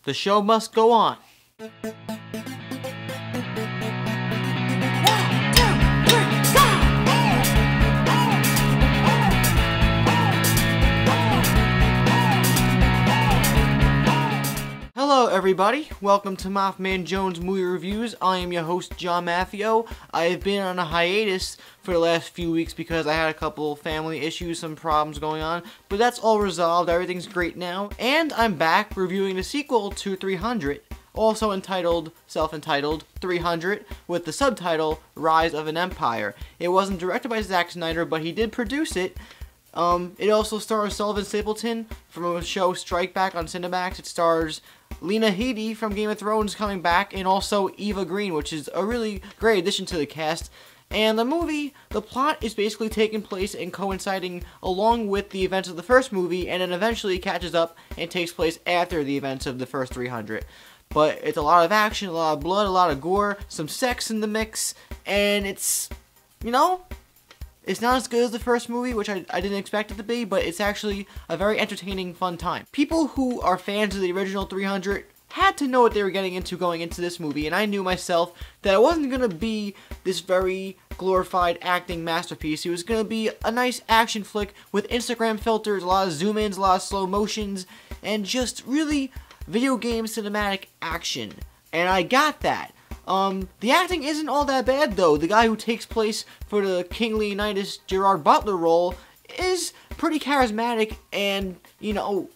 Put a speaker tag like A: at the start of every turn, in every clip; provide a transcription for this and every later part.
A: The show must go on. Hello everybody, welcome to MaffmanJones Movie Reviews. I am your host, John Maffio. I have been on a hiatus for the last few weeks because I had a couple family issues, some problems going on, but that's all resolved, everything's great now. And I'm back reviewing the sequel to 300, also self-entitled 300, with the subtitle Rise of an Empire. It wasn't directed by Zack Snyder, but he did produce it. It also stars Sullivan Stapleton from a show Strike Back on Cinemax. It stars Lena Headey from Game of Thrones coming back, and also Eva Green, which is a really great addition to the cast. And the plot is basically taking place and coinciding along with the events of the first movie, and then eventually catches up and takes place after the events of the first 300. But it's a lot of action, a lot of blood, a lot of gore, some sex in the mix, and it's, it's not as good as the first movie, which I didn't expect it to be, but it's actually a very entertaining, fun time. People who are fans of the original 300 had to know what they were getting into going into this movie, and I knew myself that it wasn't going to be this very glorified acting masterpiece. It was going to be a nice action flick with Instagram filters, a lot of zoom-ins, a lot of slow motions, and just really video game cinematic action. And I got that. The acting isn't all that bad, though. The guy who takes place for the King Leonidas Gerard Butler role is pretty charismatic and,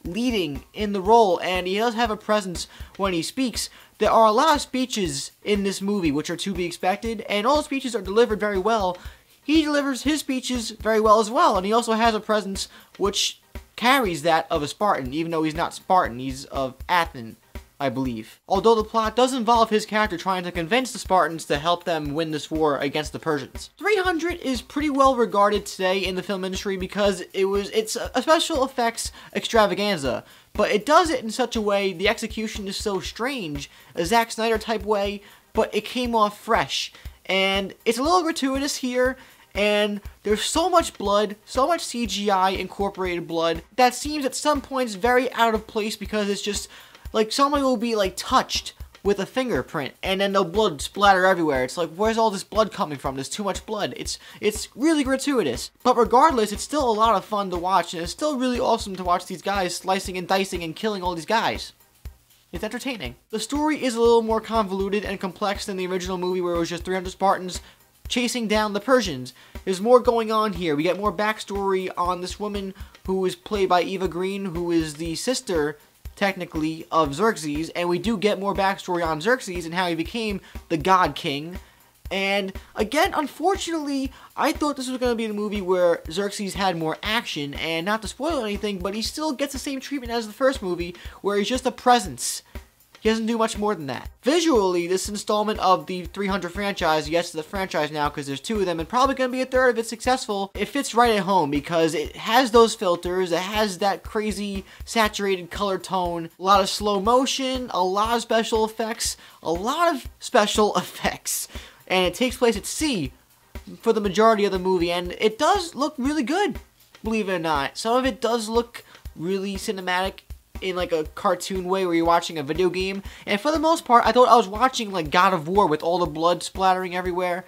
A: leading in the role, and he does have a presence when he speaks. There are a lot of speeches in this movie which are to be expected, and all the speeches are delivered very well. He delivers his speeches very well as well, and he also has a presence which carries that of a Spartan, even though he's not Spartan, he's of Athens, I believe. Although the plot does involve his character trying to convince the Spartans to help them win this war against the Persians. 300 is pretty well regarded today in the film industry because it's a special effects extravaganza, but it does it in such a way, the execution is so strange, a Zack Snyder type way, but it came off fresh. And it's a little gratuitous here, and there's so much blood, so much CGI incorporated blood, that seems at some points very out of place because it's just like somebody will be touched with a fingerprint and then the blood splatter everywhere. It's like, where's all this blood coming from? There's too much blood. It's really gratuitous. But regardless, it's still a lot of fun to watch, and it's still really awesome to watch these guys slicing and dicing and killing all these guys. It's entertaining. The story is a little more convoluted and complex than the original movie where it was just 300 Spartans chasing down the Persians. There's more going on here. We get more backstory on this woman who is played by Eva Green, who is the sister technically of Xerxes, and we do get more backstory on Xerxes and how he became the God King. And again, unfortunately, I thought this was going to be the movie where Xerxes had more action, and not to spoil anything, but he still gets the same treatment as the first movie, where he's just a presence. He doesn't do much more than that. Visually, this installment of the 300 franchise, yes, the franchise now because there's two of them, and probably going to be a third if it's successful. It fits right at home because it has those filters, it has that crazy saturated color tone, a lot of slow motion, a lot of special effects, and it takes place at sea for the majority of the movie, and it does look really good, believe it or not. Some of it does look really cinematic in a cartoon way where you're watching a video game, and for the most part I thought I was watching God of War with all the blood splattering everywhere,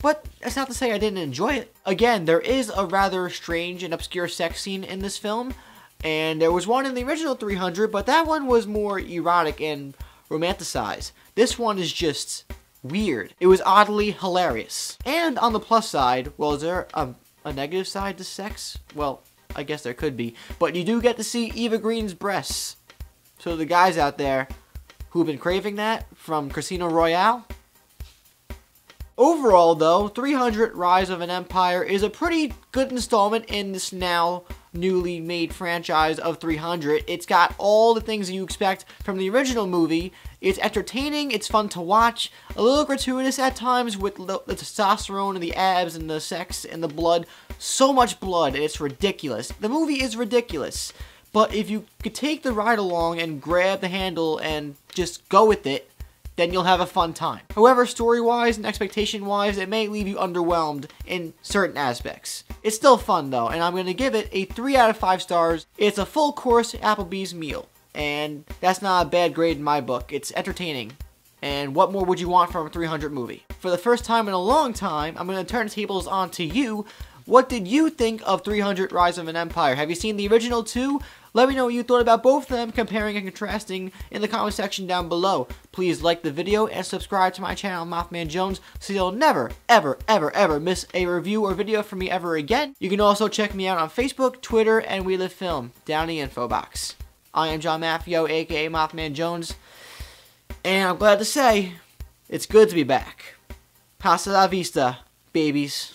A: but that's not to say I didn't enjoy it. Again, there is a rather strange and obscure sex scene in this film, and there was one in the original 300, but that one was more erotic and romanticized. This one is just weird. It was oddly hilarious. And on the plus side, well, is there a negative side to sex? Well, I guess there could be, but you do get to see Eva Green's breasts. So the guys out there who've been craving that from Casino Royale. Overall, though, 300 Rise of an Empire is a pretty good installment in this now newly made franchise of 300. It's got all the things you expect from the original movie. It's entertaining, it's fun to watch, a little gratuitous at times with the testosterone and the abs and the sex and the blood. So much blood, and it's ridiculous. The movie is ridiculous, but if you could take the ride along and grab the handle and just go with it, then you'll have a fun time. However, story-wise and expectation-wise, it may leave you underwhelmed in certain aspects. It's still fun though, and I'm going to give it a 3 out of 5 stars. It's a full-course Applebee's meal. and that's not a bad grade in my book. It's entertaining. And what more would you want from a 300 movie? For the first time in a long time, I'm going to turn the tables on to you. What did you think of 300 Rise of an Empire? Have you seen the original two? Let me know what you thought about both of them, comparing and contrasting in the comment section down below. Please like the video and subscribe to my channel, MaffmanJones, so you'll never, ever, ever, ever miss a review or video from me ever again. You can also check me out on Facebook, Twitter, and We Live Film, down in the info box. I am John Maffio, aka MaffmanJones, and I'm glad to say, it's good to be back. Hasta la vista, babies.